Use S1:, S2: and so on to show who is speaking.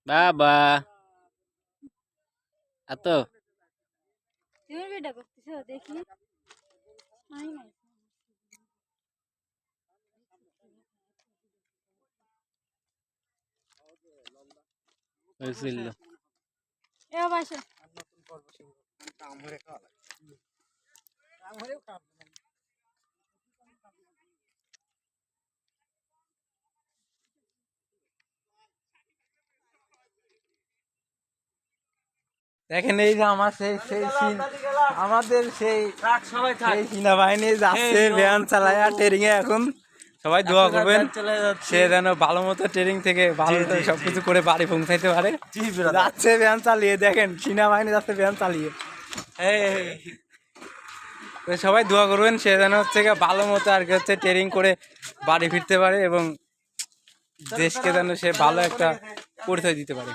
S1: বাবা এত
S2: তুমি ভিডিও করতেছো দেখি আমি নাই
S1: হয়েছিল
S2: এ বাসা
S3: দেখেন এই যে আমার আমাদের সেই সেনাবাহিনী যাচ্ছে ভ্যান চালায় ট্রেনিং এ এখন সবাই দোয়া করবেন সে যেন ভালো মতো ট্রেনিং থেকে ভালো সবকিছু করে বাড়ি পৌঁছাইতে পারে। যাচ্ছে ভ্যান চালিয়ে, দেখেন সেনাবাহিনী যাচ্ছে ভ্যান চালিয়ে। তো সবাই দোয়া করবেন সে যেন হচ্ছে ভালো মতো আর কি হচ্ছে ট্রেনিং করে বাড়ি ফিরতে পারে এবং দেশকে যেন সে ভালো একটা পরিচয় দিতে পারে।